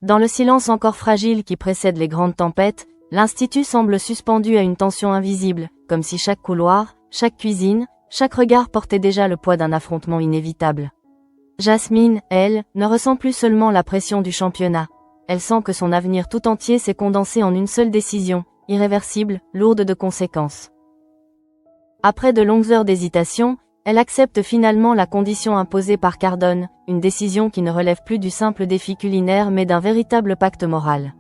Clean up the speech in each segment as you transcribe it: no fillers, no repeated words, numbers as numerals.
Dans le silence encore fragile qui précède les grandes tempêtes, l'institut semble suspendu à une tension invisible, comme si chaque couloir, chaque cuisine, chaque regard portait déjà le poids d'un affrontement inévitable. Jasmine, elle, ne ressent plus seulement la pression du championnat. Elle sent que son avenir tout entier s'est condensé en une seule décision, irréversible, lourde de conséquences. Après de longues heures d'hésitation, elle accepte finalement la condition imposée par Cardone, une décision qui ne relève plus du simple défi culinaire mais d'un véritable pacte moral.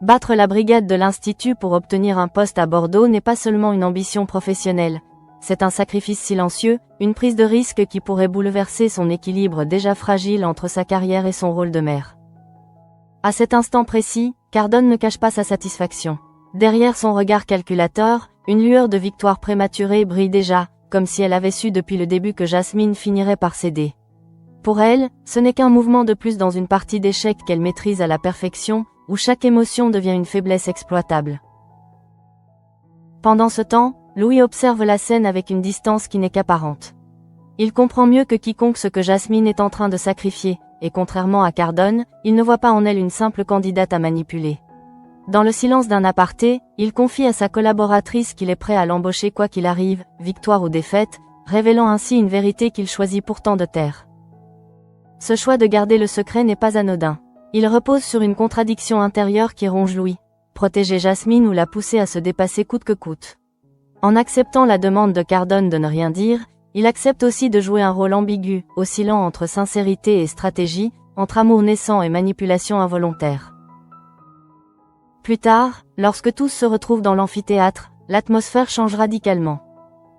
Battre la brigade de l'Institut pour obtenir un poste à Bordeaux n'est pas seulement une ambition professionnelle, c'est un sacrifice silencieux, une prise de risque qui pourrait bouleverser son équilibre déjà fragile entre sa carrière et son rôle de mère. À cet instant précis, Cardone ne cache pas sa satisfaction. Derrière son regard calculateur, une lueur de victoire prématurée brille déjà, comme si elle avait su depuis le début que Jasmine finirait par céder. Pour elle, ce n'est qu'un mouvement de plus dans une partie d'échecs qu'elle maîtrise à la perfection, où chaque émotion devient une faiblesse exploitable. Pendant ce temps, Louis observe la scène avec une distance qui n'est qu'apparente. Il comprend mieux que quiconque ce que Jasmine est en train de sacrifier, et contrairement à Cardone, il ne voit pas en elle une simple candidate à manipuler. Dans le silence d'un aparté, il confie à sa collaboratrice qu'il est prêt à l'embaucher quoi qu'il arrive, victoire ou défaite, révélant ainsi une vérité qu'il choisit pourtant de taire. Ce choix de garder le secret n'est pas anodin. Il repose sur une contradiction intérieure qui ronge Louis. Protéger Jasmine ou la pousser à se dépasser coûte que coûte. En acceptant la demande de Cardone de ne rien dire, il accepte aussi de jouer un rôle ambigu, oscillant entre sincérité et stratégie, entre amour naissant et manipulation involontaire. Plus tard, lorsque tous se retrouvent dans l'amphithéâtre, l'atmosphère change radicalement.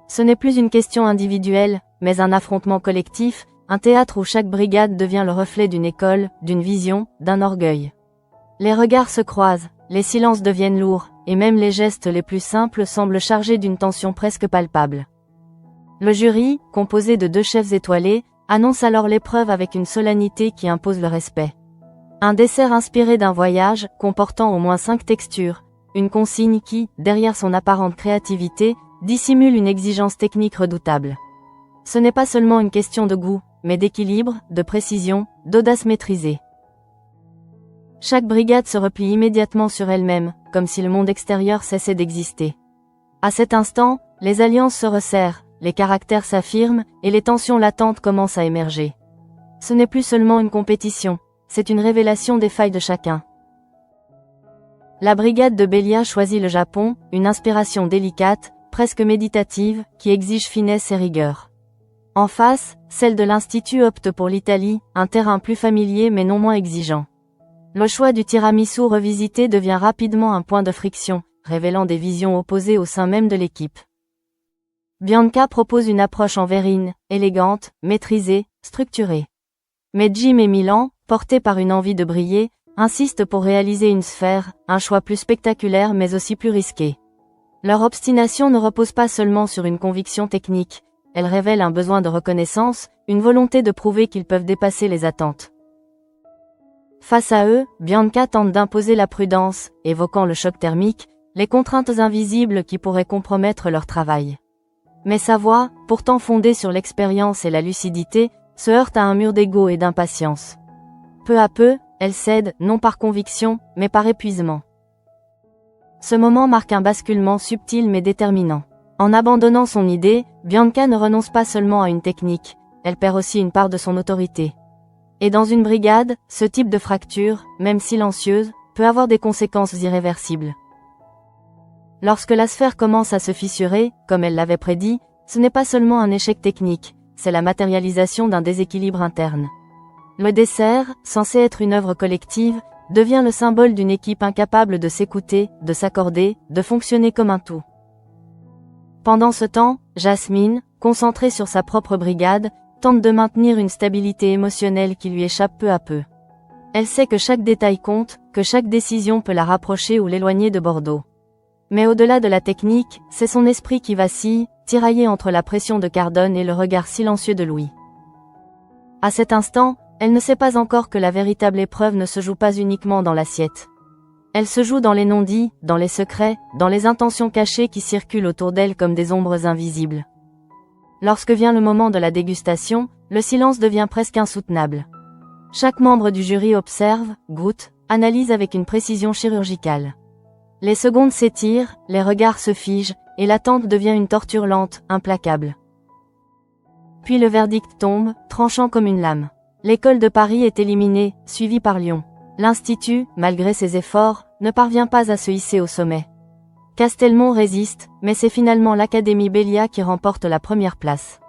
Ce n'est plus une question individuelle, mais un affrontement collectif, un théâtre où chaque brigade devient le reflet d'une école, d'une vision, d'un orgueil. Les regards se croisent, les silences deviennent lourds, et même les gestes les plus simples semblent chargés d'une tension presque palpable. Le jury, composé de 2 chefs étoilés, annonce alors l'épreuve avec une solennité qui impose le respect. Un dessert inspiré d'un voyage, comportant au moins 5 textures, une consigne qui, derrière son apparente créativité, dissimule une exigence technique redoutable. Ce n'est pas seulement une question de goût, mais d'équilibre, de précision, d'audace maîtrisée. Chaque brigade se replie immédiatement sur elle-même, comme si le monde extérieur cessait d'exister. À cet instant, les alliances se resserrent, les caractères s'affirment, et les tensions latentes commencent à émerger. Ce n'est plus seulement une compétition, c'est une révélation des failles de chacun. La brigade de Bélia choisit le Japon, une inspiration délicate, presque méditative, qui exige finesse et rigueur. En face, celle de l'Institut opte pour l'Italie, un terrain plus familier mais non moins exigeant. Le choix du tiramisu revisité devient rapidement un point de friction, révélant des visions opposées au sein même de l'équipe. Bianca propose une approche en verrine, élégante, maîtrisée, structurée. Mais Jim et Milan, portés par une envie de briller, insistent pour réaliser une sphère, un choix plus spectaculaire mais aussi plus risqué. Leur obstination ne repose pas seulement sur une conviction technique, elle révèle un besoin de reconnaissance, une volonté de prouver qu'ils peuvent dépasser les attentes. Face à eux, Bianca tente d'imposer la prudence, évoquant le choc thermique, les contraintes invisibles qui pourraient compromettre leur travail. Mais sa voix, pourtant fondée sur l'expérience et la lucidité, se heurte à un mur d'ego et d'impatience. Peu à peu, elle cède, non par conviction, mais par épuisement. Ce moment marque un basculement subtil mais déterminant. En abandonnant son idée, Bianca ne renonce pas seulement à une technique, elle perd aussi une part de son autorité. Et dans une brigade, ce type de fracture, même silencieuse, peut avoir des conséquences irréversibles. Lorsque la sphère commence à se fissurer, comme elle l'avait prédit, ce n'est pas seulement un échec technique, c'est la matérialisation d'un déséquilibre interne. Le dessert, censé être une œuvre collective, devient le symbole d'une équipe incapable de s'écouter, de s'accorder, de fonctionner comme un tout. Pendant ce temps, Jasmine, concentrée sur sa propre brigade, tente de maintenir une stabilité émotionnelle qui lui échappe peu à peu. Elle sait que chaque détail compte, que chaque décision peut la rapprocher ou l'éloigner de Bordeaux. Mais au-delà de la technique, c'est son esprit qui vacille, tiraillé entre la pression de Cardone et le regard silencieux de Louis. À cet instant, elle ne sait pas encore que la véritable épreuve ne se joue pas uniquement dans l'assiette. Elle se joue dans les non-dits, dans les secrets, dans les intentions cachées qui circulent autour d'elle comme des ombres invisibles. Lorsque vient le moment de la dégustation, le silence devient presque insoutenable. Chaque membre du jury observe, goûte, analyse avec une précision chirurgicale. Les secondes s'étirent, les regards se figent, et l'attente devient une torture lente, implacable. Puis le verdict tombe, tranchant comme une lame. L'école de Paris est éliminée, suivie par Lyon. L'Institut, malgré ses efforts, ne parvient pas à se hisser au sommet. Castelmont résiste, mais c'est finalement l'Académie Bélia qui remporte la première place.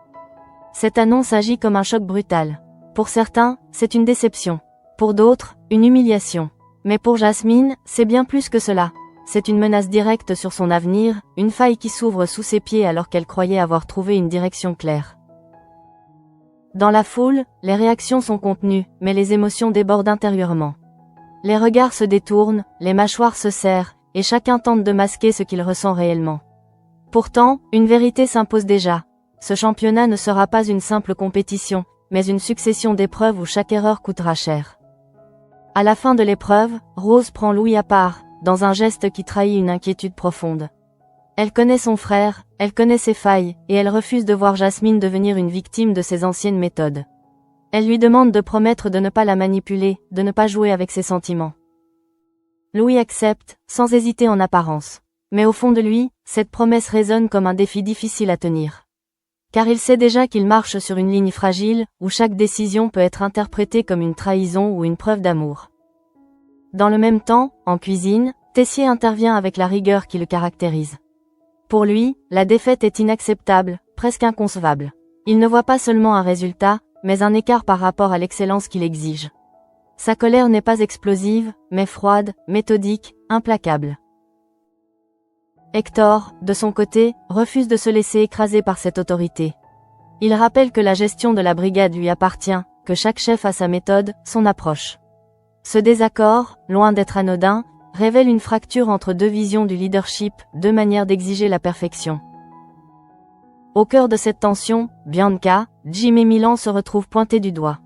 Cette annonce agit comme un choc brutal. Pour certains, c'est une déception. Pour d'autres, une humiliation. Mais pour Jasmine, c'est bien plus que cela. C'est une menace directe sur son avenir, une faille qui s'ouvre sous ses pieds alors qu'elle croyait avoir trouvé une direction claire. Dans la foule, les réactions sont contenues, mais les émotions débordent intérieurement. Les regards se détournent, les mâchoires se serrent, et chacun tente de masquer ce qu'il ressent réellement. Pourtant, une vérité s'impose déjà. Ce championnat ne sera pas une simple compétition, mais une succession d'épreuves où chaque erreur coûtera cher. À la fin de l'épreuve, Rose prend Louis à part, dans un geste qui trahit une inquiétude profonde. Elle connaît son frère, elle connaît ses failles, et elle refuse de voir Jasmine devenir une victime de ses anciennes méthodes. Elle lui demande de promettre de ne pas la manipuler, de ne pas jouer avec ses sentiments. Louis accepte, sans hésiter en apparence. Mais au fond de lui, cette promesse résonne comme un défi difficile à tenir. Car il sait déjà qu'il marche sur une ligne fragile, où chaque décision peut être interprétée comme une trahison ou une preuve d'amour. Dans le même temps, en cuisine, Tessier intervient avec la rigueur qui le caractérise. Pour lui, la défaite est inacceptable, presque inconcevable. Il ne voit pas seulement un résultat, mais un écart par rapport à l'excellence qu'il exige. Sa colère n'est pas explosive, mais froide, méthodique, implacable. Hector, de son côté, refuse de se laisser écraser par cette autorité. Il rappelle que la gestion de la brigade lui appartient, que chaque chef a sa méthode, son approche. Ce désaccord, loin d'être anodin, révèle une fracture entre deux visions du leadership, deux manières d'exiger la perfection. Au cœur de cette tension, Bianca, Jim et Milan se retrouvent pointés du doigt.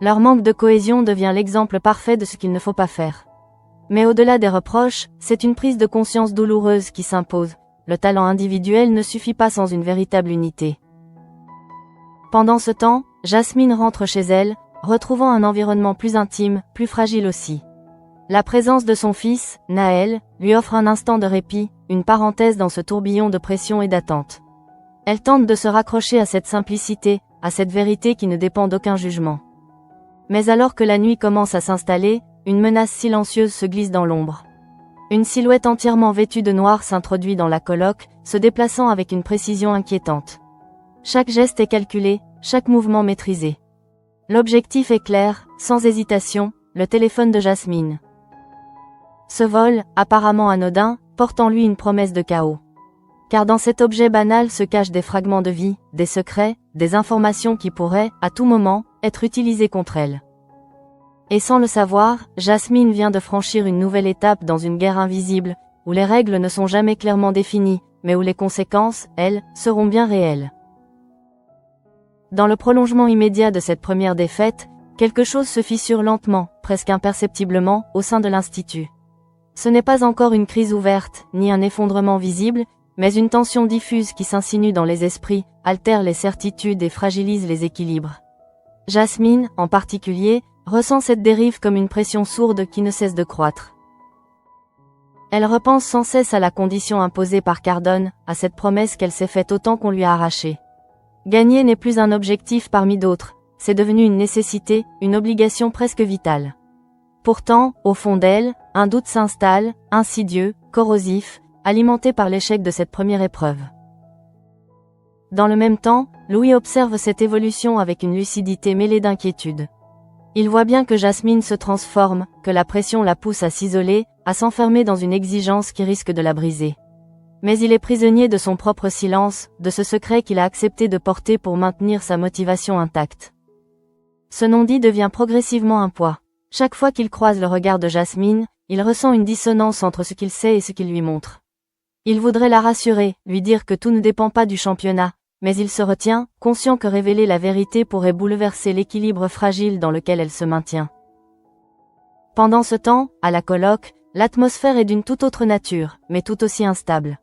Leur manque de cohésion devient l'exemple parfait de ce qu'il ne faut pas faire. Mais au-delà des reproches, c'est une prise de conscience douloureuse qui s'impose. Le talent individuel ne suffit pas sans une véritable unité. Pendant ce temps, Jasmine rentre chez elle, retrouvant un environnement plus intime, plus fragile aussi. La présence de son fils, Naël, lui offre un instant de répit, une parenthèse dans ce tourbillon de pression et d'attente. Elle tente de se raccrocher à cette simplicité, à cette vérité qui ne dépend d'aucun jugement. Mais alors que la nuit commence à s'installer, une menace silencieuse se glisse dans l'ombre. Une silhouette entièrement vêtue de noir s'introduit dans la coloc, se déplaçant avec une précision inquiétante. Chaque geste est calculé, chaque mouvement maîtrisé. L'objectif est clair, sans hésitation, le téléphone de Jasmine. Ce vol, apparemment anodin, porte en lui une promesse de chaos. Car dans cet objet banal se cachent des fragments de vie, des secrets, des informations qui pourraient, à tout moment, être utilisées contre elle. Et sans le savoir, Jasmine vient de franchir une nouvelle étape dans une guerre invisible, où les règles ne sont jamais clairement définies, mais où les conséquences, elles, seront bien réelles. Dans le prolongement immédiat de cette première défaite, quelque chose se fissure lentement, presque imperceptiblement, au sein de l'Institut. Ce n'est pas encore une crise ouverte, ni un effondrement visible, mais une tension diffuse qui s'insinue dans les esprits, altère les certitudes et fragilise les équilibres. Jasmine, en particulier, ressent cette dérive comme une pression sourde qui ne cesse de croître. Elle repense sans cesse à la condition imposée par Cardone, à cette promesse qu'elle s'est faite autant qu'on lui a arrachée. Gagner n'est plus un objectif parmi d'autres, c'est devenu une nécessité, une obligation presque vitale. Pourtant, au fond d'elle, un doute s'installe, insidieux, corrosif, alimenté par l'échec de cette première épreuve. Dans le même temps, Louis observe cette évolution avec une lucidité mêlée d'inquiétude. Il voit bien que Jasmine se transforme, que la pression la pousse à s'isoler, à s'enfermer dans une exigence qui risque de la briser. Mais il est prisonnier de son propre silence, de ce secret qu'il a accepté de porter pour maintenir sa motivation intacte. Ce non-dit devient progressivement un poids. Chaque fois qu'il croise le regard de Jasmine, il ressent une dissonance entre ce qu'il sait et ce qu'il lui montre. Il voudrait la rassurer, lui dire que tout ne dépend pas du championnat, mais il se retient, conscient que révéler la vérité pourrait bouleverser l'équilibre fragile dans lequel elle se maintient. Pendant ce temps, à la coloc, l'atmosphère est d'une toute autre nature, mais tout aussi instable.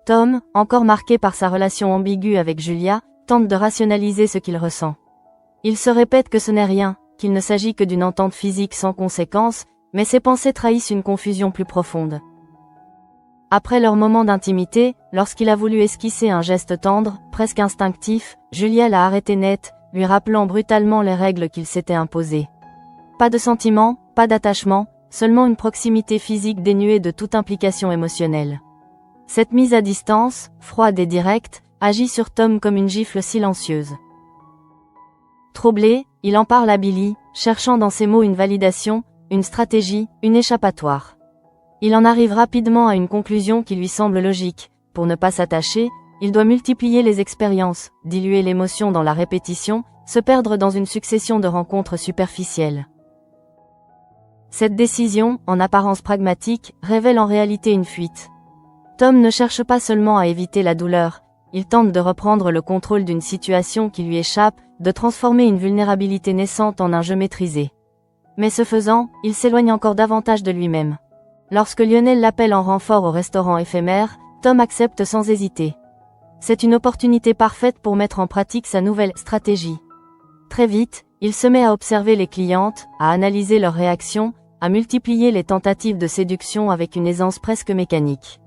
Tom, encore marqué par sa relation ambiguë avec Julia, tente de rationaliser ce qu'il ressent. Il se répète que ce n'est rien, qu'il ne s'agit que d'une entente physique sans conséquence, Mais ses pensées trahissent une confusion plus profonde. Après leur moment d'intimité, lorsqu'il a voulu esquisser un geste tendre, presque instinctif, Julia l'a arrêté net, lui rappelant brutalement les règles qu'il s'était imposées. Pas de sentiment, pas d'attachement, seulement une proximité physique dénuée de toute implication émotionnelle. Cette mise à distance, froide et directe, agit sur Tom comme une gifle silencieuse. Troublé, il en parle à Billy, cherchant dans ses mots une validation, une stratégie, une échappatoire. Il en arrive rapidement à une conclusion qui lui semble logique. Pour ne pas s'attacher, il doit multiplier les expériences, diluer l'émotion dans la répétition, se perdre dans une succession de rencontres superficielles. Cette décision, en apparence pragmatique, révèle en réalité une fuite. Tom ne cherche pas seulement à éviter la douleur, il tente de reprendre le contrôle d'une situation qui lui échappe, de transformer une vulnérabilité naissante en un jeu maîtrisé. Mais ce faisant, il s'éloigne encore davantage de lui-même. Lorsque Lionel l'appelle en renfort au restaurant éphémère, Tom accepte sans hésiter. C'est une opportunité parfaite pour mettre en pratique sa nouvelle stratégie. Très vite, il se met à observer les clientes, à analyser leurs réactions, à multiplier les tentatives de séduction avec une aisance presque mécanique.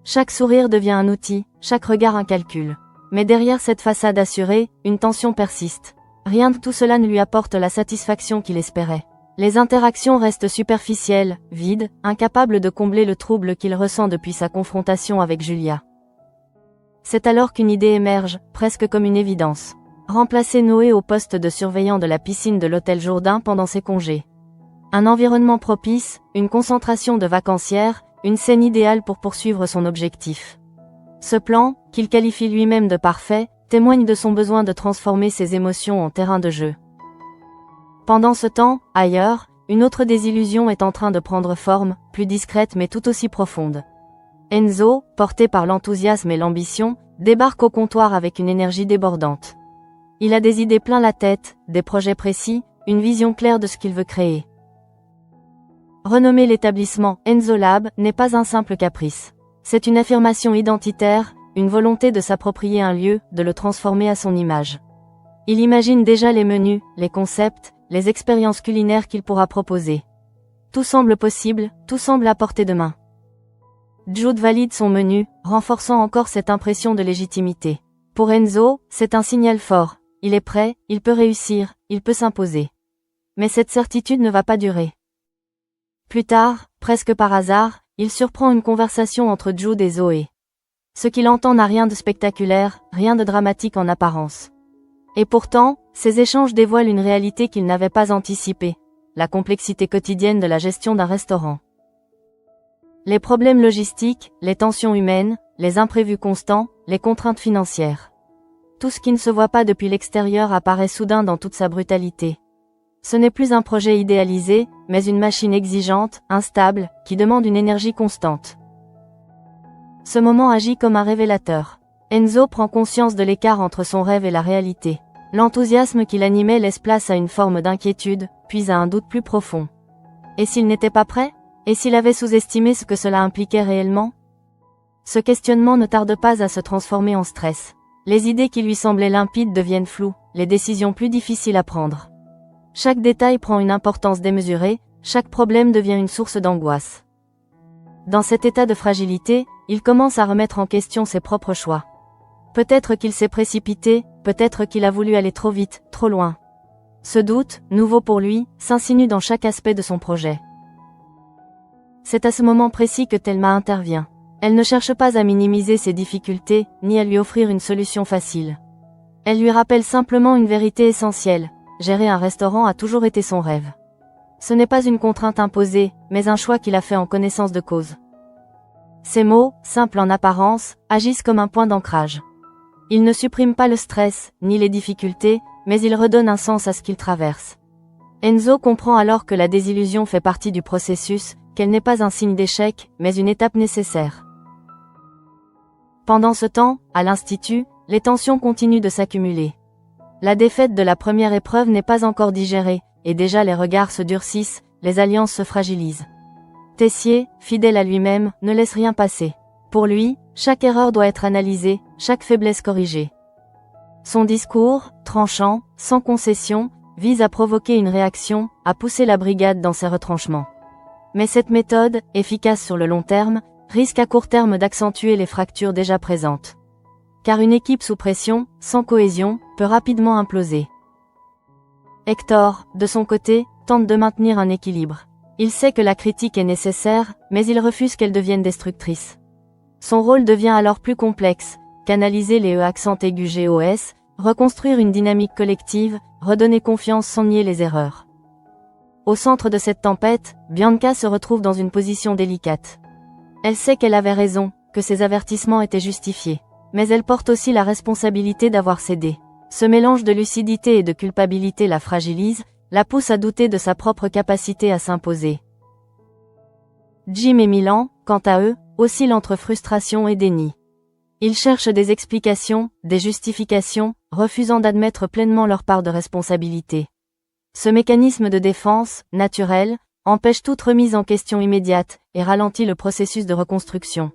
Chaque sourire devient un outil, chaque regard un calcul. Mais derrière cette façade assurée, une tension persiste. Rien de tout cela ne lui apporte la satisfaction qu'il espérait. Les interactions restent superficielles, vides, incapables de combler le trouble qu'il ressent depuis sa confrontation avec Julia. C'est alors qu'une idée émerge, presque comme une évidence. Remplacer Noé au poste de surveillant de la piscine de l'hôtel Jourdain pendant ses congés. Un environnement propice, une concentration de vacancières, une scène idéale pour poursuivre son objectif. Ce plan, qu'il qualifie lui-même de parfait, témoigne de son besoin de transformer ses émotions en terrain de jeu. Pendant ce temps, ailleurs, une autre désillusion est en train de prendre forme, plus discrète mais tout aussi profonde. Enzo, porté par l'enthousiasme et l'ambition, débarque au comptoir avec une énergie débordante. Il a des idées plein la tête, des projets précis, une vision claire de ce qu'il veut créer. Renommer l'établissement Enzo Lab n'est pas un simple caprice. C'est une affirmation identitaire, une volonté de s'approprier un lieu, de le transformer à son image. Il imagine déjà les menus, les concepts, les expériences culinaires qu'il pourra proposer. Tout semble possible, tout semble à portée de main. Jude valide son menu, renforçant encore cette impression de légitimité. Pour Enzo, c'est un signal fort. Il est prêt, il peut réussir, il peut s'imposer. Mais cette certitude ne va pas durer. Plus tard, presque par hasard, il surprend une conversation entre Jude et Zoé. Ce qu'il entend n'a rien de spectaculaire, rien de dramatique en apparence. Et pourtant, ces échanges dévoilent une réalité qu'il n'avait pas anticipée, la complexité quotidienne de la gestion d'un restaurant. Les problèmes logistiques, les tensions humaines, les imprévus constants, les contraintes financières. Tout ce qui ne se voit pas depuis l'extérieur apparaît soudain dans toute sa brutalité. Ce n'est plus un projet idéalisé, mais une machine exigeante, instable, qui demande une énergie constante. Ce moment agit comme un révélateur. Enzo prend conscience de l'écart entre son rêve et la réalité. L'enthousiasme qui l'animait laisse place à une forme d'inquiétude, puis à un doute plus profond. Et s'il n'était pas prêt? Et s'il avait sous-estimé ce que cela impliquait réellement? Ce questionnement ne tarde pas à se transformer en stress. Les idées qui lui semblaient limpides deviennent floues, les décisions plus difficiles à prendre. Chaque détail prend une importance démesurée, chaque problème devient une source d'angoisse. Dans cet état de fragilité, il commence à remettre en question ses propres choix. Peut-être qu'il s'est précipité, peut-être qu'il a voulu aller trop vite, trop loin. Ce doute, nouveau pour lui, s'insinue dans chaque aspect de son projet. C'est à ce moment précis que Thelma intervient. Elle ne cherche pas à minimiser ses difficultés, ni à lui offrir une solution facile. Elle lui rappelle simplement une vérité essentielle. Gérer un restaurant a toujours été son rêve. Ce n'est pas une contrainte imposée, mais un choix qu'il a fait en connaissance de cause. Ces mots, simples en apparence, agissent comme un point d'ancrage. Ils ne suppriment pas le stress, ni les difficultés, mais ils redonnent un sens à ce qu'il traverse. Enzo comprend alors que la désillusion fait partie du processus, qu'elle n'est pas un signe d'échec, mais une étape nécessaire. Pendant ce temps, à l'Institut, les tensions continuent de s'accumuler. La défaite de la première épreuve n'est pas encore digérée, et déjà les regards se durcissent, les alliances se fragilisent. Tessier, fidèle à lui-même, ne laisse rien passer. Pour lui, chaque erreur doit être analysée, chaque faiblesse corrigée. Son discours, tranchant, sans concession, vise à provoquer une réaction, à pousser la brigade dans ses retranchements. Mais cette méthode, efficace sur le long terme, risque à court terme d'accentuer les fractures déjà présentes. Car une équipe sous pression, sans cohésion, peut rapidement imploser. Hector, de son côté, tente de maintenir un équilibre. Il sait que la critique est nécessaire, mais il refuse qu'elle devienne destructrice. Son rôle devient alors plus complexe, canaliser les accents aigus GOS, reconstruire une dynamique collective, redonner confiance sans nier les erreurs. Au centre de cette tempête, Bianca se retrouve dans une position délicate. Elle sait qu'elle avait raison, que ses avertissements étaient justifiés. Mais elle porte aussi la responsabilité d'avoir cédé. Ce mélange de lucidité et de culpabilité la fragilise, la pousse à douter de sa propre capacité à s'imposer. Jim et Milan, quant à eux, oscillent entre frustration et déni. Ils cherchent des explications, des justifications, refusant d'admettre pleinement leur part de responsabilité. Ce mécanisme de défense, naturel, empêche toute remise en question immédiate, et ralentit le processus de reconstruction.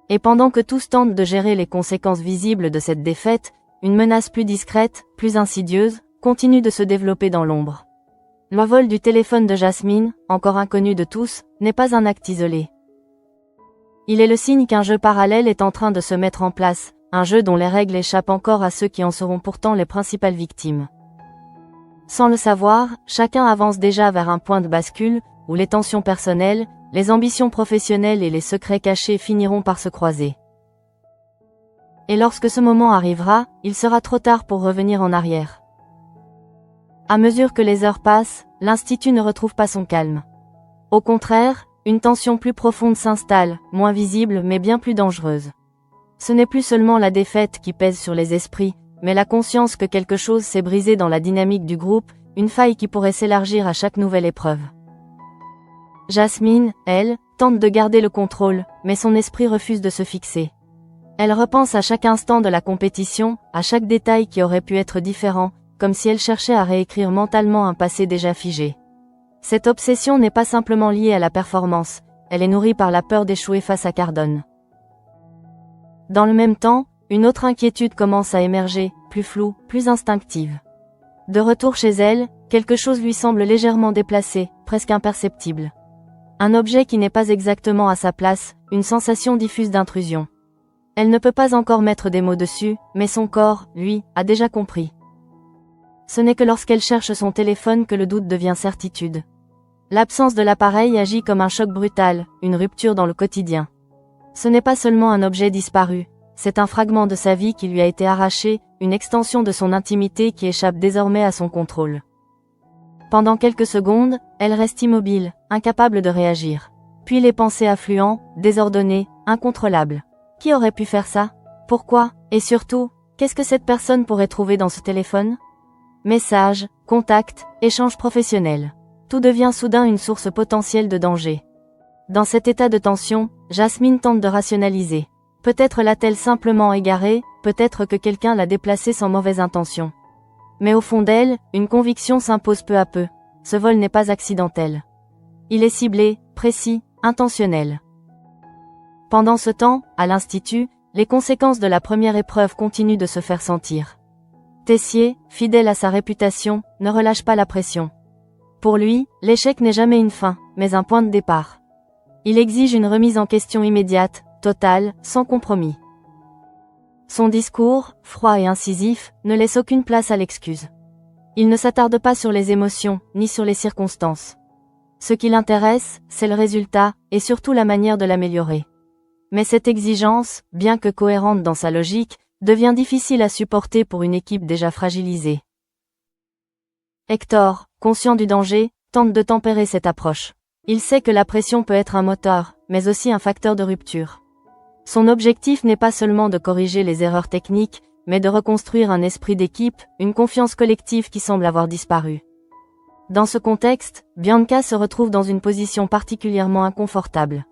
Et pendant que tous tentent de gérer les conséquences visibles de cette défaite, une menace plus discrète, plus insidieuse, continue de se développer dans l'ombre. Le vol du téléphone de Jasmine, encore inconnu de tous, n'est pas un acte isolé. Il est le signe qu'un jeu parallèle est en train de se mettre en place, un jeu dont les règles échappent encore à ceux qui en seront pourtant les principales victimes. Sans le savoir, chacun avance déjà vers un point de bascule, où les tensions personnelles, les ambitions professionnelles et les secrets cachés finiront par se croiser. Et lorsque ce moment arrivera, il sera trop tard pour revenir en arrière. À mesure que les heures passent, l'Institut ne retrouve pas son calme. Au contraire, une tension plus profonde s'installe, moins visible mais bien plus dangereuse. Ce n'est plus seulement la défaite qui pèse sur les esprits, mais la conscience que quelque chose s'est brisé dans la dynamique du groupe, une faille qui pourrait s'élargir à chaque nouvelle épreuve. Jasmine, elle, tente de garder le contrôle, mais son esprit refuse de se fixer. Elle repense à chaque instant de la compétition, à chaque détail qui aurait pu être différent, comme si elle cherchait à réécrire mentalement un passé déjà figé. Cette obsession n'est pas simplement liée à la performance, elle est nourrie par la peur d'échouer face à Cardone. Dans le même temps, une autre inquiétude commence à émerger, plus floue, plus instinctive. De retour chez elle, quelque chose lui semble légèrement déplacé, presque imperceptible. Un objet qui n'est pas exactement à sa place, une sensation diffuse d'intrusion. Elle ne peut pas encore mettre des mots dessus, mais son corps, lui, a déjà compris. Ce n'est que lorsqu'elle cherche son téléphone que le doute devient certitude. L'absence de l'appareil agit comme un choc brutal, une rupture dans le quotidien. Ce n'est pas seulement un objet disparu, c'est un fragment de sa vie qui lui a été arraché, une extension de son intimité qui échappe désormais à son contrôle. Pendant quelques secondes, elle reste immobile, incapable de réagir. Puis les pensées affluent, désordonnées, incontrôlables. Qui aurait pu faire ça? Pourquoi? Et surtout, qu'est-ce que cette personne pourrait trouver dans ce téléphone? Messages, contacts, échanges professionnels. Tout devient soudain une source potentielle de danger. Dans cet état de tension, Jasmine tente de rationaliser. Peut-être l'a-t-elle simplement égarée, peut-être que quelqu'un l'a déplacée sans mauvaise intention. Mais au fond d'elle, une conviction s'impose peu à peu. Ce vol n'est pas accidentel. Il est ciblé, précis, intentionnel. Pendant ce temps, à l'Institut, les conséquences de la première épreuve continuent de se faire sentir. Tessier, fidèle à sa réputation, ne relâche pas la pression. Pour lui, l'échec n'est jamais une fin, mais un point de départ. Il exige une remise en question immédiate, totale, sans compromis. Son discours, froid et incisif, ne laisse aucune place à l'excuse. Il ne s'attarde pas sur les émotions, ni sur les circonstances. Ce qui l'intéresse, c'est le résultat, et surtout la manière de l'améliorer. Mais cette exigence, bien que cohérente dans sa logique, devient difficile à supporter pour une équipe déjà fragilisée. Hector, conscient du danger, tente de tempérer cette approche. Il sait que la pression peut être un moteur, mais aussi un facteur de rupture. Son objectif n'est pas seulement de corriger les erreurs techniques, mais de reconstruire un esprit d'équipe, une confiance collective qui semble avoir disparu. Dans ce contexte, Bianca se retrouve dans une position particulièrement inconfortable.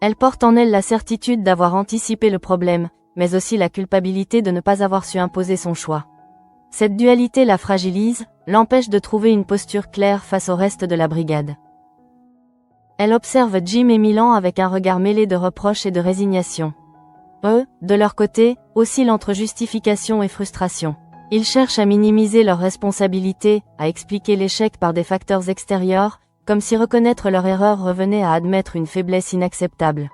Elle porte en elle la certitude d'avoir anticipé le problème, mais aussi la culpabilité de ne pas avoir su imposer son choix. Cette dualité la fragilise, l'empêche de trouver une posture claire face au reste de la brigade. Elle observe Jim et Milan avec un regard mêlé de reproches et de résignation. Eux, de leur côté, oscillent entre justification et frustration. Ils cherchent à minimiser leurs responsabilités, à expliquer l'échec par des facteurs extérieurs, comme si reconnaître leur erreur revenait à admettre une faiblesse inacceptable.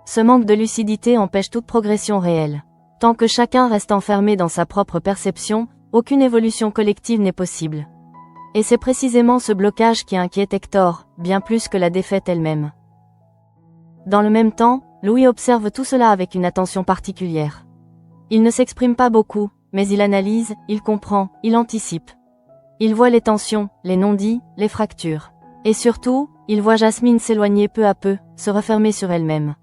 Ce manque de lucidité empêche toute progression réelle. Tant que chacun reste enfermé dans sa propre perception, aucune évolution collective n'est possible. Et c'est précisément ce blocage qui inquiète Hector, bien plus que la défaite elle-même. Dans le même temps, Louis observe tout cela avec une attention particulière. Il ne s'exprime pas beaucoup, mais il analyse, il comprend, il anticipe. Il voit les tensions, les non-dits, les fractures. Et surtout, il voit Jasmine s'éloigner peu à peu, se refermer sur elle-même.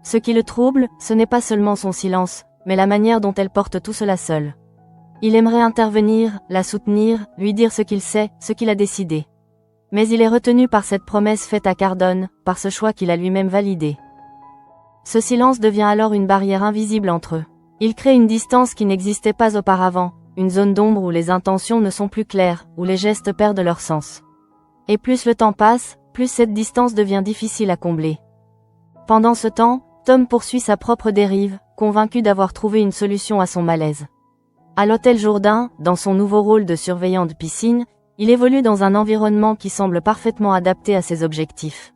Ce qui le trouble, ce n'est pas seulement son silence, mais la manière dont elle porte tout cela seule. Il aimerait intervenir, la soutenir, lui dire ce qu'il sait, ce qu'il a décidé. Mais il est retenu par cette promesse faite à Cardone, par ce choix qu'il a lui-même validé. Ce silence devient alors une barrière invisible entre eux. Il crée une distance qui n'existait pas auparavant, une zone d'ombre où les intentions ne sont plus claires, où les gestes perdent leur sens. Et plus le temps passe, plus cette distance devient difficile à combler. Pendant ce temps, Tom poursuit sa propre dérive, convaincu d'avoir trouvé une solution à son malaise. À l'hôtel Jourdain, dans son nouveau rôle de surveillant de piscine, il évolue dans un environnement qui semble parfaitement adapté à ses objectifs.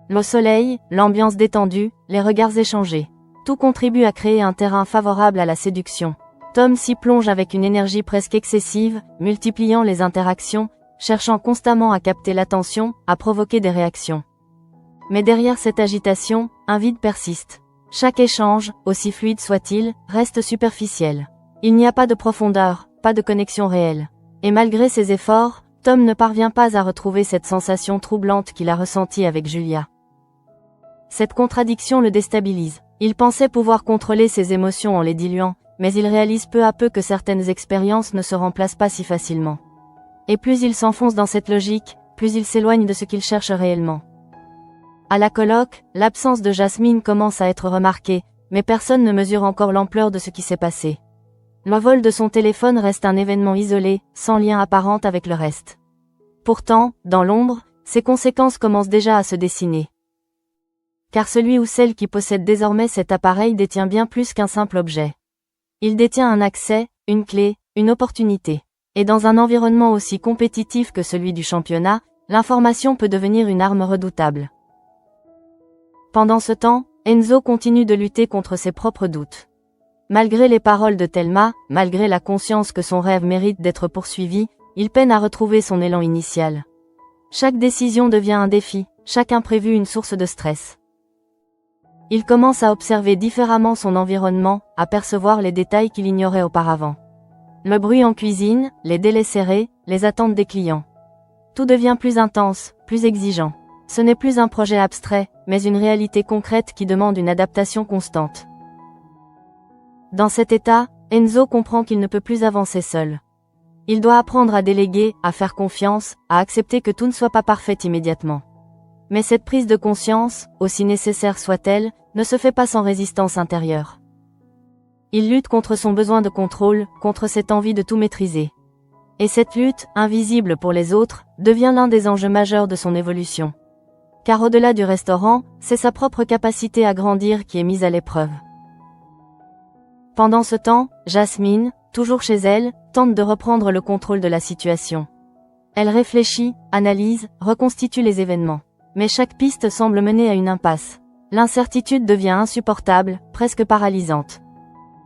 Le soleil, l'ambiance détendue, les regards échangés. Tout contribue à créer un terrain favorable à la séduction. Tom s'y plonge avec une énergie presque excessive, multipliant les interactions, cherchant constamment à capter l'attention, à provoquer des réactions. Mais derrière cette agitation, un vide persiste. Chaque échange, aussi fluide soit-il, reste superficiel. Il n'y a pas de profondeur, pas de connexion réelle. Et malgré ses efforts, Tom ne parvient pas à retrouver cette sensation troublante qu'il a ressentie avec Julia. Cette contradiction le déstabilise. Il pensait pouvoir contrôler ses émotions en les diluant, mais il réalise peu à peu que certaines expériences ne se remplacent pas si facilement. Et plus il s'enfonce dans cette logique, plus il s'éloigne de ce qu'il cherche réellement. À la colloque, l'absence de Jasmine commence à être remarquée, mais personne ne mesure encore l'ampleur de ce qui s'est passé. Le vol de son téléphone reste un événement isolé, sans lien apparent avec le reste. Pourtant, dans l'ombre, ses conséquences commencent déjà à se dessiner. Car celui ou celle qui possède désormais cet appareil détient bien plus qu'un simple objet. Il détient un accès, une clé, une opportunité. Et dans un environnement aussi compétitif que celui du championnat, l'information peut devenir une arme redoutable. Pendant ce temps, Enzo continue de lutter contre ses propres doutes. Malgré les paroles de Thelma, malgré la conscience que son rêve mérite d'être poursuivi, il peine à retrouver son élan initial. Chaque décision devient un défi, chaque imprévu une source de stress. Il commence à observer différemment son environnement, à percevoir les détails qu'il ignorait auparavant. Le bruit en cuisine, les délais serrés, les attentes des clients. Tout devient plus intense, plus exigeant. Ce n'est plus un projet abstrait, mais une réalité concrète qui demande une adaptation constante. Dans cet état, Enzo comprend qu'il ne peut plus avancer seul. Il doit apprendre à déléguer, à faire confiance, à accepter que tout ne soit pas parfait immédiatement. Mais cette prise de conscience, aussi nécessaire soit-elle, ne se fait pas sans résistance intérieure. Il lutte contre son besoin de contrôle, contre cette envie de tout maîtriser. Et cette lutte, invisible pour les autres, devient l'un des enjeux majeurs de son évolution. Car au-delà du restaurant, c'est sa propre capacité à grandir qui est mise à l'épreuve. Pendant ce temps, Jasmine, toujours chez elle, tente de reprendre le contrôle de la situation. Elle réfléchit, analyse, reconstitue les événements. Mais chaque piste semble mener à une impasse. L'incertitude devient insupportable, presque paralysante.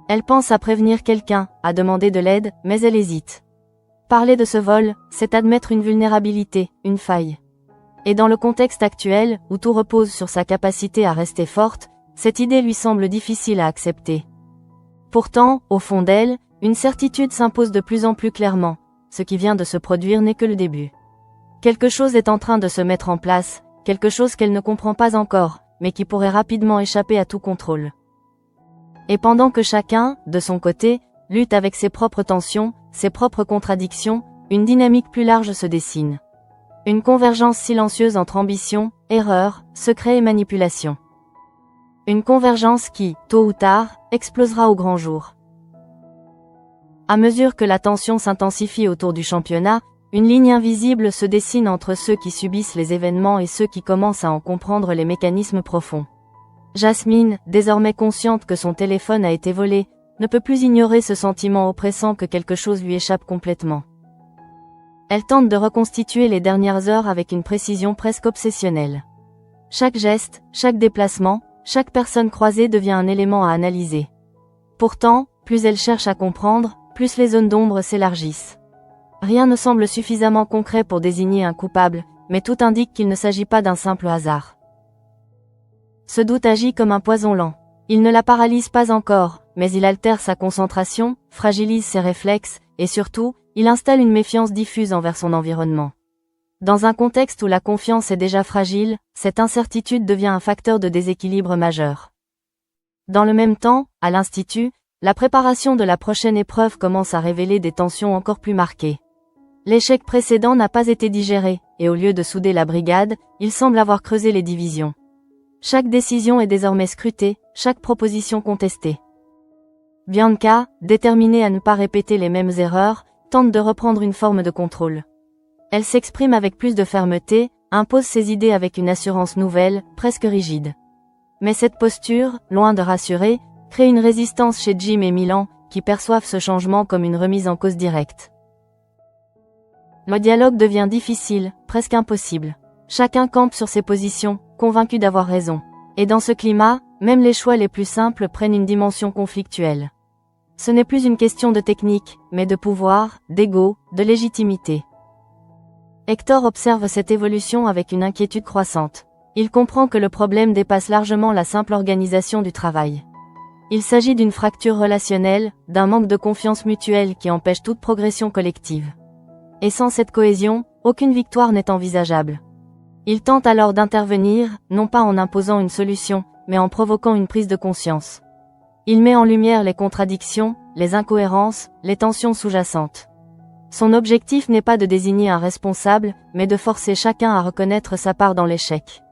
Elle pense à prévenir quelqu'un, à demander de l'aide, mais elle hésite. Parler de ce vol, c'est admettre une vulnérabilité, une faille. Et dans le contexte actuel, où tout repose sur sa capacité à rester forte, cette idée lui semble difficile à accepter. Pourtant, au fond d'elle, une certitude s'impose de plus en plus clairement. Ce qui vient de se produire n'est que le début. Quelque chose est en train de se mettre en place, quelque chose qu'elle ne comprend pas encore, mais qui pourrait rapidement échapper à tout contrôle. Et pendant que chacun, de son côté, lutte avec ses propres tensions, ses propres contradictions, une dynamique plus large se dessine. Une convergence silencieuse entre ambition, erreur, secret et manipulation. Une convergence qui, tôt ou tard, explosera au grand jour. À mesure que la tension s'intensifie autour du championnat, une ligne invisible se dessine entre ceux qui subissent les événements et ceux qui commencent à en comprendre les mécanismes profonds. Jasmine, désormais consciente que son téléphone a été volé, ne peut plus ignorer ce sentiment oppressant que quelque chose lui échappe complètement. Elle tente de reconstituer les dernières heures avec une précision presque obsessionnelle. Chaque geste, chaque déplacement, chaque personne croisée devient un élément à analyser. Pourtant, plus elle cherche à comprendre, plus les zones d'ombre s'élargissent. Rien ne semble suffisamment concret pour désigner un coupable, mais tout indique qu'il ne s'agit pas d'un simple hasard. Ce doute agit comme un poison lent. Il ne la paralyse pas encore, mais il altère sa concentration, fragilise ses réflexes, et surtout, il installe une méfiance diffuse envers son environnement. Dans un contexte où la confiance est déjà fragile, cette incertitude devient un facteur de déséquilibre majeur. Dans le même temps, à l'Institut, la préparation de la prochaine épreuve commence à révéler des tensions encore plus marquées. L'échec précédent n'a pas été digéré, et au lieu de souder la brigade, il semble avoir creusé les divisions. Chaque décision est désormais scrutée, chaque proposition contestée. Bianca, déterminée à ne pas répéter les mêmes erreurs, tente de reprendre une forme de contrôle. Elle s'exprime avec plus de fermeté, impose ses idées avec une assurance nouvelle, presque rigide. Mais cette posture, loin de rassurer, crée une résistance chez Jim et Milan, qui perçoivent ce changement comme une remise en cause directe. Le dialogue devient difficile, presque impossible. Chacun campe sur ses positions, convaincu d'avoir raison. Et dans ce climat, même les choix les plus simples prennent une dimension conflictuelle. Ce n'est plus une question de technique, mais de pouvoir, d'ego, de légitimité. Hector observe cette évolution avec une inquiétude croissante. Il comprend que le problème dépasse largement la simple organisation du travail. Il s'agit d'une fracture relationnelle, d'un manque de confiance mutuelle qui empêche toute progression collective. Et sans cette cohésion, aucune victoire n'est envisageable. Il tente alors d'intervenir, non pas en imposant une solution, mais en provoquant une prise de conscience. Il met en lumière les contradictions, les incohérences, les tensions sous-jacentes. Son objectif n'est pas de désigner un responsable, mais de forcer chacun à reconnaître sa part dans l'échec.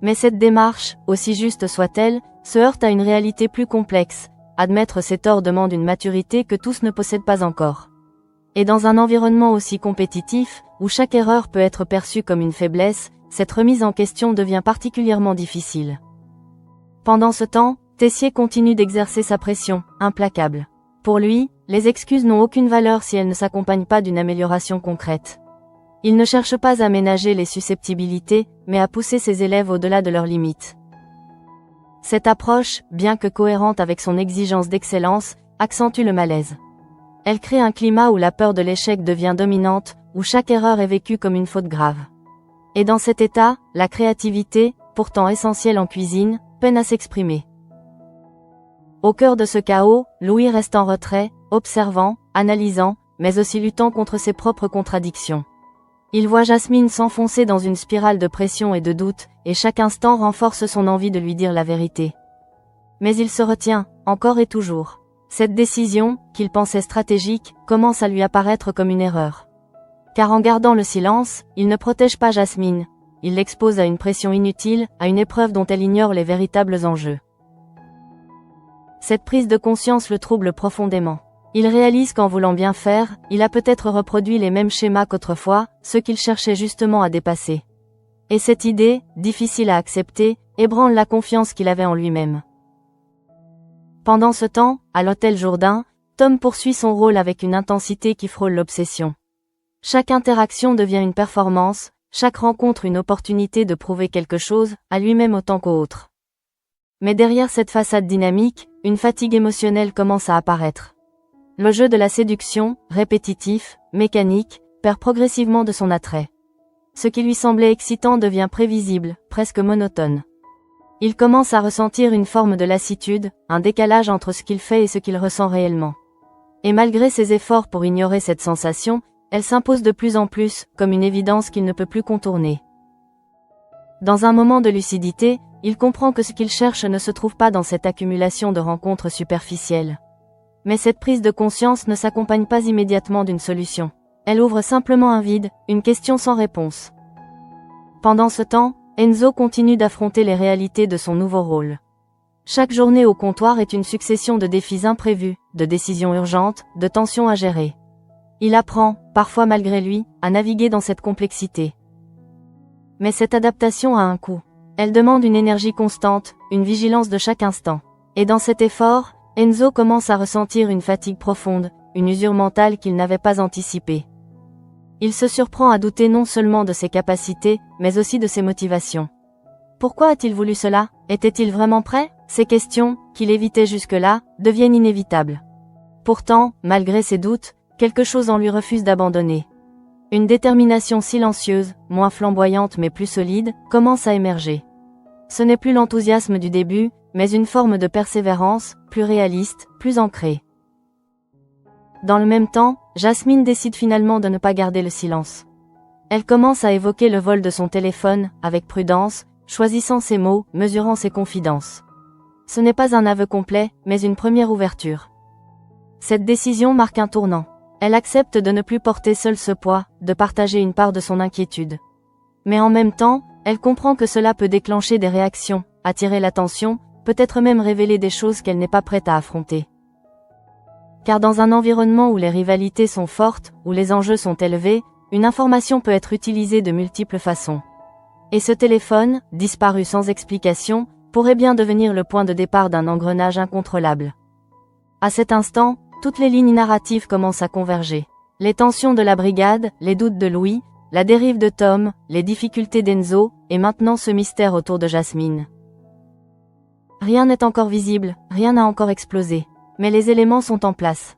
Mais cette démarche, aussi juste soit-elle, se heurte à une réalité plus complexe. Admettre ses torts demande une maturité que tous ne possèdent pas encore. Et dans un environnement aussi compétitif, où chaque erreur peut être perçue comme une faiblesse, cette remise en question devient particulièrement difficile. Pendant ce temps, Tessier continue d'exercer sa pression, implacable. Pour lui, les excuses n'ont aucune valeur si elles ne s'accompagnent pas d'une amélioration concrète. Il ne cherche pas à ménager les susceptibilités, mais à pousser ses élèves au-delà de leurs limites. Cette approche, bien que cohérente avec son exigence d'excellence, accentue le malaise. Elle crée un climat où la peur de l'échec devient dominante, où chaque erreur est vécue comme une faute grave. Et dans cet état, la créativité, pourtant essentielle en cuisine, peine à s'exprimer. Au cœur de ce chaos, Louis reste en retrait, observant, analysant, mais aussi luttant contre ses propres contradictions. Il voit Jasmine s'enfoncer dans une spirale de pression et de doute, et chaque instant renforce son envie de lui dire la vérité. Mais il se retient, encore et toujours. Cette décision, qu'il pensait stratégique, commence à lui apparaître comme une erreur. Car en gardant le silence, il ne protège pas Jasmine. Il l'expose à une pression inutile, à une épreuve dont elle ignore les véritables enjeux. Cette prise de conscience le trouble profondément. Il réalise qu'en voulant bien faire, il a peut-être reproduit les mêmes schémas qu'autrefois, ceux qu'il cherchait justement à dépasser. Et cette idée, difficile à accepter, ébranle la confiance qu'il avait en lui-même. Pendant ce temps, à l'hôtel Jourdain, Tom poursuit son rôle avec une intensité qui frôle l'obsession. Chaque interaction devient une performance, chaque rencontre une opportunité de prouver quelque chose, à lui-même autant qu'aux autres. Mais derrière cette façade dynamique, une fatigue émotionnelle commence à apparaître. Le jeu de la séduction, répétitif, mécanique, perd progressivement de son attrait. Ce qui lui semblait excitant devient prévisible, presque monotone. Il commence à ressentir une forme de lassitude, un décalage entre ce qu'il fait et ce qu'il ressent réellement. Et malgré ses efforts pour ignorer cette sensation, elle s'impose de plus en plus, comme une évidence qu'il ne peut plus contourner. Dans un moment de lucidité, il comprend que ce qu'il cherche ne se trouve pas dans cette accumulation de rencontres superficielles. Mais cette prise de conscience ne s'accompagne pas immédiatement d'une solution. Elle ouvre simplement un vide, une question sans réponse. Pendant ce temps, Enzo continue d'affronter les réalités de son nouveau rôle. Chaque journée au comptoir est une succession de défis imprévus, de décisions urgentes, de tensions à gérer. Il apprend, parfois malgré lui, à naviguer dans cette complexité. Mais cette adaptation a un coût. Elle demande une énergie constante, une vigilance de chaque instant. Et dans cet effort, Enzo commence à ressentir une fatigue profonde, une usure mentale qu'il n'avait pas anticipée. Il se surprend à douter non seulement de ses capacités, mais aussi de ses motivations. Pourquoi a-t-il voulu cela? Était-il vraiment prêt? Ces questions, qu'il évitait jusque-là, deviennent inévitables. Pourtant, malgré ses doutes, quelque chose en lui refuse d'abandonner. Une détermination silencieuse, moins flamboyante mais plus solide, commence à émerger. Ce n'est plus l'enthousiasme du début, mais une forme de persévérance, plus réaliste, plus ancrée. Dans le même temps, Jasmine décide finalement de ne pas garder le silence. Elle commence à évoquer le vol de son téléphone, avec prudence, choisissant ses mots, mesurant ses confidences. Ce n'est pas un aveu complet, mais une première ouverture. Cette décision marque un tournant. Elle accepte de ne plus porter seule ce poids, de partager une part de son inquiétude. Mais en même temps, elle comprend que cela peut déclencher des réactions, attirer l'attention, peut-être même révéler des choses qu'elle n'est pas prête à affronter. Car dans un environnement où les rivalités sont fortes, où les enjeux sont élevés, une information peut être utilisée de multiples façons. Et ce téléphone, disparu sans explication, pourrait bien devenir le point de départ d'un engrenage incontrôlable. À cet instant, toutes les lignes narratives commencent à converger. Les tensions de la brigade, les doutes de Louis, la dérive de Tom, les difficultés d'Enzo, et maintenant ce mystère autour de Jasmine. Rien n'est encore visible, rien n'a encore explosé. Mais les éléments sont en place.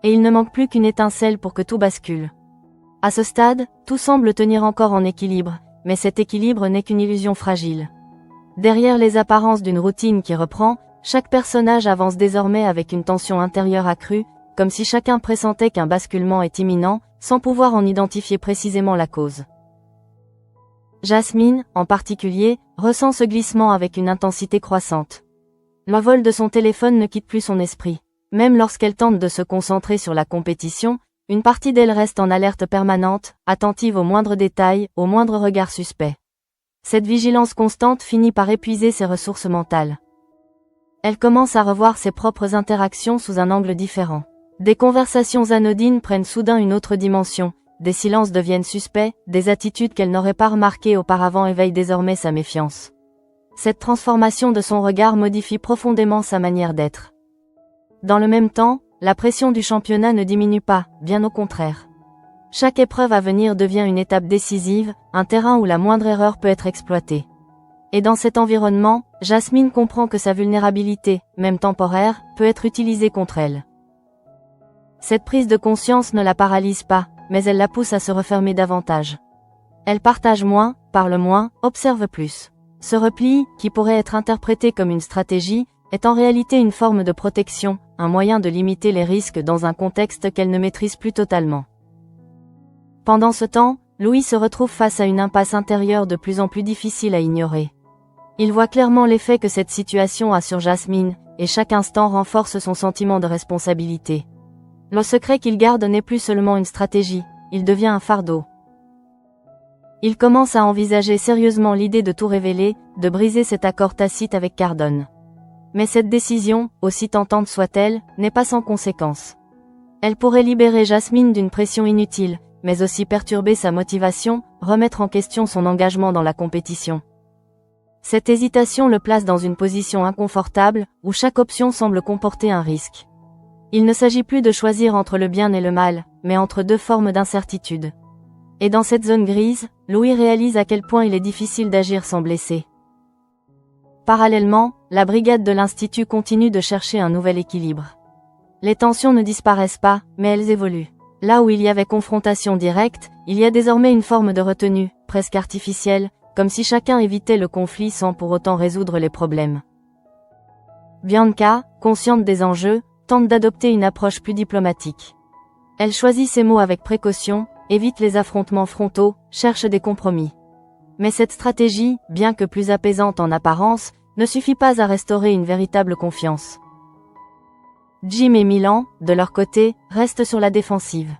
Et il ne manque plus qu'une étincelle pour que tout bascule. À ce stade, tout semble tenir encore en équilibre, mais cet équilibre n'est qu'une illusion fragile. Derrière les apparences d'une routine qui reprend, chaque personnage avance désormais avec une tension intérieure accrue, comme si chacun pressentait qu'un basculement est imminent, sans pouvoir en identifier précisément la cause. Jasmine, en particulier, ressent ce glissement avec une intensité croissante. Le vol de son téléphone ne quitte plus son esprit. Même lorsqu'elle tente de se concentrer sur la compétition, une partie d'elle reste en alerte permanente, attentive aux moindres détails, aux moindres regards suspects. Cette vigilance constante finit par épuiser ses ressources mentales. Elle commence à revoir ses propres interactions sous un angle différent. Des conversations anodines prennent soudain une autre dimension, des silences deviennent suspects, des attitudes qu'elle n'aurait pas remarquées auparavant éveillent désormais sa méfiance. Cette transformation de son regard modifie profondément sa manière d'être. Dans le même temps, la pression du championnat ne diminue pas, bien au contraire. Chaque épreuve à venir devient une étape décisive, un terrain où la moindre erreur peut être exploitée. Et dans cet environnement, Jasmine comprend que sa vulnérabilité, même temporaire, peut être utilisée contre elle. Cette prise de conscience ne la paralyse pas, mais elle la pousse à se refermer davantage. Elle partage moins, parle moins, observe plus. Ce repli, qui pourrait être interprété comme une stratégie, est en réalité une forme de protection, un moyen de limiter les risques dans un contexte qu'elle ne maîtrise plus totalement. Pendant ce temps, Louis se retrouve face à une impasse intérieure de plus en plus difficile à ignorer. Il voit clairement l'effet que cette situation a sur Jasmine, et chaque instant renforce son sentiment de responsabilité. Le secret qu'il garde n'est plus seulement une stratégie, il devient un fardeau. Il commence à envisager sérieusement l'idée de tout révéler, de briser cet accord tacite avec Cardone. Mais cette décision, aussi tentante soit-elle, n'est pas sans conséquences. Elle pourrait libérer Jasmine d'une pression inutile, mais aussi perturber sa motivation, remettre en question son engagement dans la compétition. Cette hésitation le place dans une position inconfortable, où chaque option semble comporter un risque. Il ne s'agit plus de choisir entre le bien et le mal, mais entre deux formes d'incertitude. Et dans cette zone grise, Louis réalise à quel point il est difficile d'agir sans blesser. Parallèlement, la brigade de l'Institut continue de chercher un nouvel équilibre. Les tensions ne disparaissent pas, mais elles évoluent. Là où il y avait confrontation directe, il y a désormais une forme de retenue, presque artificielle, comme si chacun évitait le conflit sans pour autant résoudre les problèmes. Bianca, consciente des enjeux, tente d'adopter une approche plus diplomatique. Elle choisit ses mots avec précaution, évite les affrontements frontaux, cherche des compromis. Mais cette stratégie, bien que plus apaisante en apparence, ne suffit pas à restaurer une véritable confiance. Jim et Milan, de leur côté, restent sur la défensive.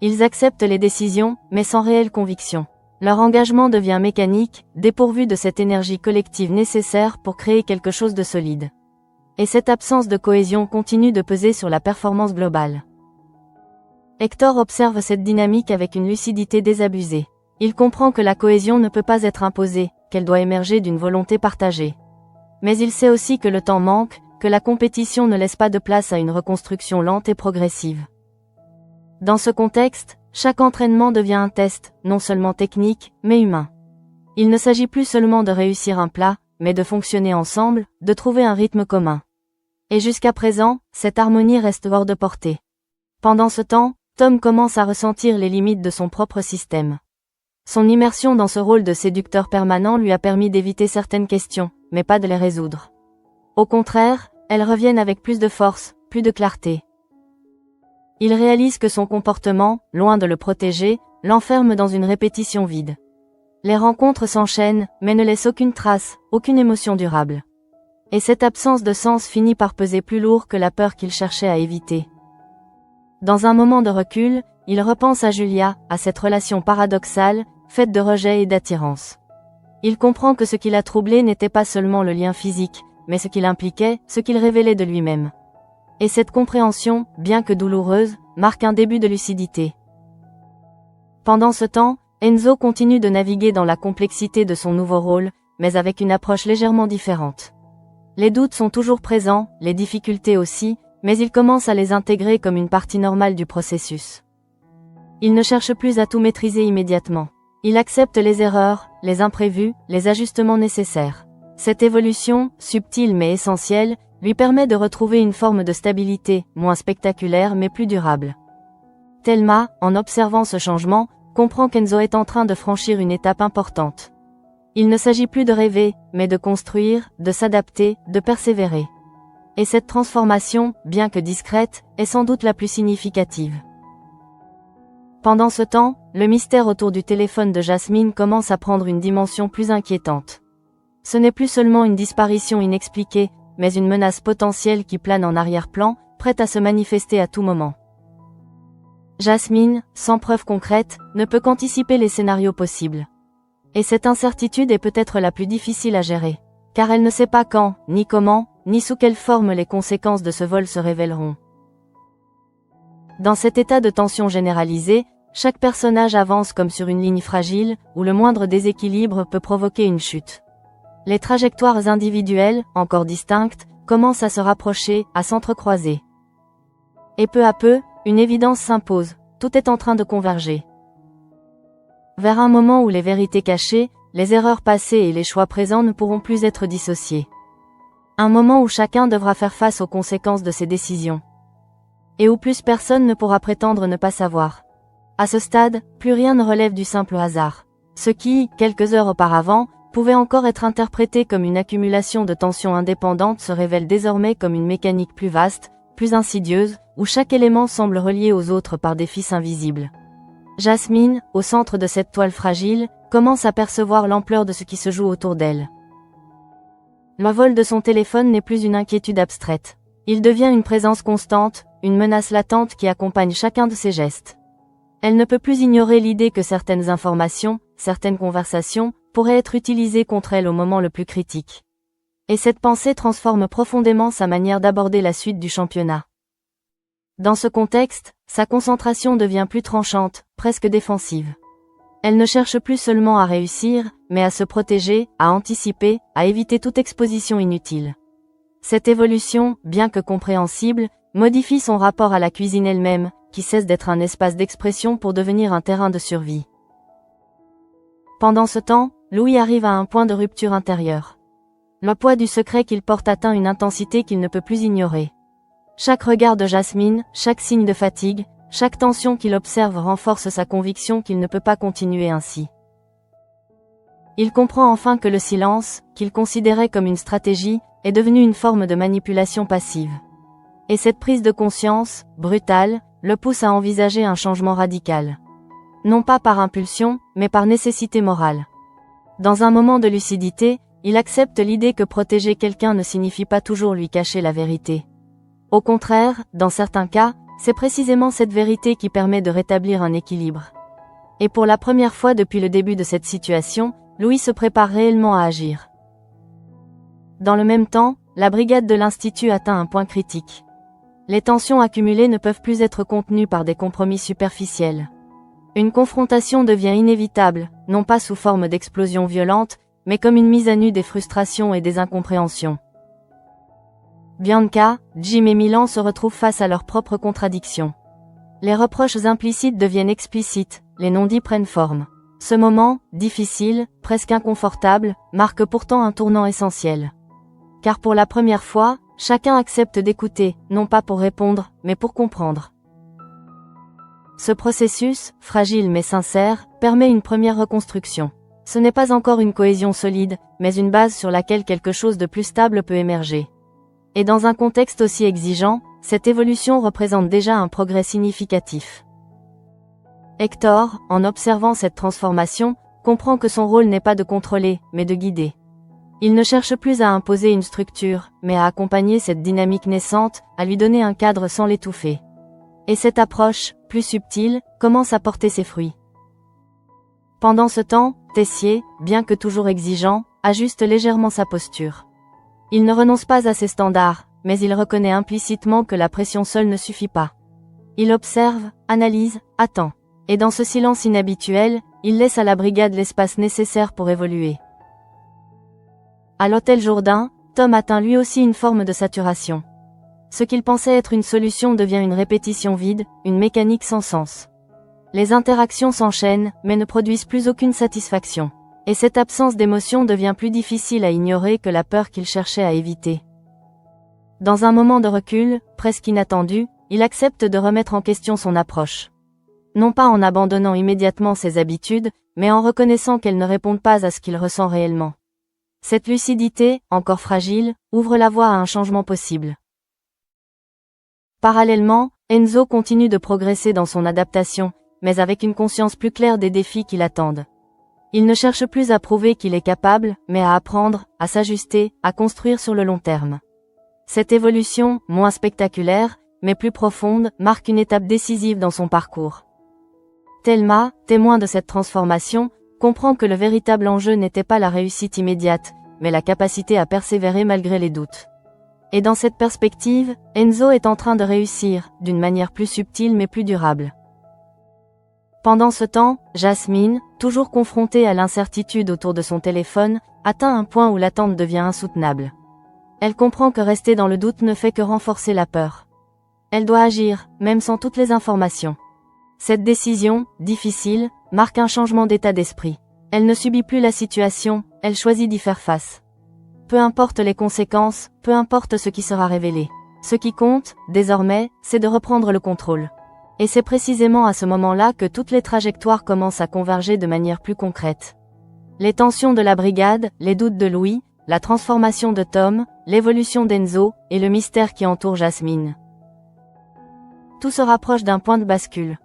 Ils acceptent les décisions, mais sans réelle conviction. Leur engagement devient mécanique, dépourvu de cette énergie collective nécessaire pour créer quelque chose de solide. Et cette absence de cohésion continue de peser sur la performance globale. Hector observe cette dynamique avec une lucidité désabusée. Il comprend que la cohésion ne peut pas être imposée, qu'elle doit émerger d'une volonté partagée. Mais il sait aussi que le temps manque, que la compétition ne laisse pas de place à une reconstruction lente et progressive. Dans ce contexte, chaque entraînement devient un test, non seulement technique, mais humain. Il ne s'agit plus seulement de réussir un plat, mais de fonctionner ensemble, de trouver un rythme commun. Et jusqu'à présent, cette harmonie reste hors de portée. Pendant ce temps, Tom commence à ressentir les limites de son propre système. Son immersion dans ce rôle de séducteur permanent lui a permis d'éviter certaines questions, mais pas de les résoudre. Au contraire, elles reviennent avec plus de force, plus de clarté. Il réalise que son comportement, loin de le protéger, l'enferme dans une répétition vide. Les rencontres s'enchaînent, mais ne laissent aucune trace, aucune émotion durable. Et cette absence de sens finit par peser plus lourd que la peur qu'il cherchait à éviter. Dans un moment de recul, il repense à Julia, à cette relation paradoxale, faite de rejet et d'attirance. Il comprend que ce qui l'a troublé n'était pas seulement le lien physique, mais ce qu'il impliquait, ce qu'il révélait de lui-même. Et cette compréhension, bien que douloureuse, marque un début de lucidité. Pendant ce temps, Enzo continue de naviguer dans la complexité de son nouveau rôle, mais avec une approche légèrement différente. Les doutes sont toujours présents, les difficultés aussi, mais il commence à les intégrer comme une partie normale du processus. Il ne cherche plus à tout maîtriser immédiatement. Il accepte les erreurs, les imprévus, les ajustements nécessaires. Cette évolution, subtile mais essentielle, lui permet de retrouver une forme de stabilité, moins spectaculaire mais plus durable. Thelma, en observant ce changement, comprend qu'Enzo est en train de franchir une étape importante. Il ne s'agit plus de rêver, mais de construire, de s'adapter, de persévérer. Et cette transformation, bien que discrète, est sans doute la plus significative. Pendant ce temps, le mystère autour du téléphone de Jasmine commence à prendre une dimension plus inquiétante. Ce n'est plus seulement une disparition inexpliquée, mais une menace potentielle qui plane en arrière-plan, prête à se manifester à tout moment. Jasmine, sans preuve concrète, ne peut qu'anticiper les scénarios possibles. Et cette incertitude est peut-être la plus difficile à gérer, car elle ne sait pas quand, ni comment, ni sous quelle forme les conséquences de ce vol se révéleront. Dans cet état de tension généralisée, chaque personnage avance comme sur une ligne fragile, où le moindre déséquilibre peut provoquer une chute. Les trajectoires individuelles, encore distinctes, commencent à se rapprocher, à s'entrecroiser. Et peu à peu, une évidence s'impose, tout est en train de converger. Vers un moment où les vérités cachées, les erreurs passées et les choix présents ne pourront plus être dissociés. Un moment où chacun devra faire face aux conséquences de ses décisions. Et où plus personne ne pourra prétendre ne pas savoir. À ce stade, plus rien ne relève du simple hasard. Ce qui, quelques heures auparavant, pouvait encore être interprété comme une accumulation de tensions indépendantes se révèle désormais comme une mécanique plus vaste, plus insidieuse, où chaque élément semble relié aux autres par des fils invisibles. Jasmine, au centre de cette toile fragile, commence à percevoir l'ampleur de ce qui se joue autour d'elle. Le vol de son téléphone n'est plus une inquiétude abstraite. Il devient une présence constante, une menace latente qui accompagne chacun de ses gestes. Elle ne peut plus ignorer l'idée que certaines informations, certaines conversations, pourraient être utilisées contre elle au moment le plus critique. Et cette pensée transforme profondément sa manière d'aborder la suite du championnat. Dans ce contexte, sa concentration devient plus tranchante, presque défensive. Elle ne cherche plus seulement à réussir, mais à se protéger, à anticiper, à éviter toute exposition inutile. Cette évolution, bien que compréhensible, modifie son rapport à la cuisine elle-même, qui cesse d'être un espace d'expression pour devenir un terrain de survie. Pendant ce temps, Louis arrive à un point de rupture intérieure. Le poids du secret qu'il porte atteint une intensité qu'il ne peut plus ignorer. Chaque regard de Jasmine, chaque signe de fatigue, chaque tension qu'il observe renforce sa conviction qu'il ne peut pas continuer ainsi. Il comprend enfin que le silence, qu'il considérait comme une stratégie, est devenu une forme de manipulation passive. Et cette prise de conscience, brutale, le pousse à envisager un changement radical. Non pas par impulsion, mais par nécessité morale. Dans un moment de lucidité, il accepte l'idée que protéger quelqu'un ne signifie pas toujours lui cacher la vérité. Au contraire, dans certains cas, c'est précisément cette vérité qui permet de rétablir un équilibre. Et pour la première fois depuis le début de cette situation, Louis se prépare réellement à agir. Dans le même temps, la brigade de l'Institut atteint un point critique. Les tensions accumulées ne peuvent plus être contenues par des compromis superficiels. Une confrontation devient inévitable, non pas sous forme d'explosion violente, mais comme une mise à nu des frustrations et des incompréhensions. Bianca, Jim et Milan se retrouvent face à leurs propres contradictions. Les reproches implicites deviennent explicites, les non-dits prennent forme. Ce moment, difficile, presque inconfortable, marque pourtant un tournant essentiel. Car pour la première fois, chacun accepte d'écouter, non pas pour répondre, mais pour comprendre. Ce processus, fragile mais sincère, permet une première reconstruction. Ce n'est pas encore une cohésion solide, mais une base sur laquelle quelque chose de plus stable peut émerger. Et dans un contexte aussi exigeant, cette évolution représente déjà un progrès significatif. Hector, en observant cette transformation, comprend que son rôle n'est pas de contrôler, mais de guider. Il ne cherche plus à imposer une structure, mais à accompagner cette dynamique naissante, à lui donner un cadre sans l'étouffer. Et cette approche, plus subtile, commence à porter ses fruits. Pendant ce temps, Tessier, bien que toujours exigeant, ajuste légèrement sa posture. Il ne renonce pas à ses standards, mais il reconnaît implicitement que la pression seule ne suffit pas. Il observe, analyse, attend. Et dans ce silence inhabituel, il laisse à la brigade l'espace nécessaire pour évoluer. À l'hôtel Jourdain, Tom atteint lui aussi une forme de saturation. Ce qu'il pensait être une solution devient une répétition vide, une mécanique sans sens. Les interactions s'enchaînent, mais ne produisent plus aucune satisfaction. Et cette absence d'émotion devient plus difficile à ignorer que la peur qu'il cherchait à éviter. Dans un moment de recul, presque inattendu, il accepte de remettre en question son approche. Non pas en abandonnant immédiatement ses habitudes, mais en reconnaissant qu'elles ne répondent pas à ce qu'il ressent réellement. Cette lucidité, encore fragile, ouvre la voie à un changement possible. Parallèlement, Enzo continue de progresser dans son adaptation, mais avec une conscience plus claire des défis qui l'attendent. Il ne cherche plus à prouver qu'il est capable, mais à apprendre, à s'ajuster, à construire sur le long terme. Cette évolution, moins spectaculaire, mais plus profonde, marque une étape décisive dans son parcours. Thelma, témoin de cette transformation, comprend que le véritable enjeu n'était pas la réussite immédiate, mais la capacité à persévérer malgré les doutes. Et dans cette perspective, Enzo est en train de réussir, d'une manière plus subtile mais plus durable. Pendant ce temps, Jasmine, toujours confrontée à l'incertitude autour de son téléphone, atteint un point où l'attente devient insoutenable. Elle comprend que rester dans le doute ne fait que renforcer la peur. Elle doit agir, même sans toutes les informations. Cette décision, difficile, marque un changement d'état d'esprit. Elle ne subit plus la situation, elle choisit d'y faire face. Peu importe les conséquences, peu importe ce qui sera révélé. Ce qui compte, désormais, c'est de reprendre le contrôle. Et c'est précisément à ce moment-là que toutes les trajectoires commencent à converger de manière plus concrète. Les tensions de la brigade, les doutes de Louis, la transformation de Tom, l'évolution d'Enzo, et le mystère qui entoure Jasmine. Tout se rapproche d'un point de bascule.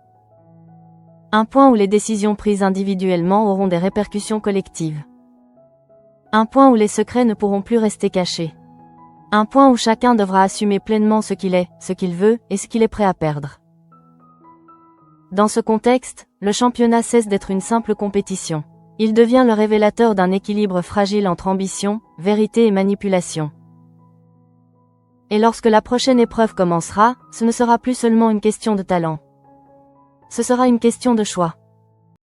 Un point où les décisions prises individuellement auront des répercussions collectives. Un point où les secrets ne pourront plus rester cachés. Un point où chacun devra assumer pleinement ce qu'il est, ce qu'il veut, et ce qu'il est prêt à perdre. Dans ce contexte, le championnat cesse d'être une simple compétition. Il devient le révélateur d'un équilibre fragile entre ambition, vérité et manipulation. Et lorsque la prochaine épreuve commencera, ce ne sera plus seulement une question de talent. Ce sera une question de choix.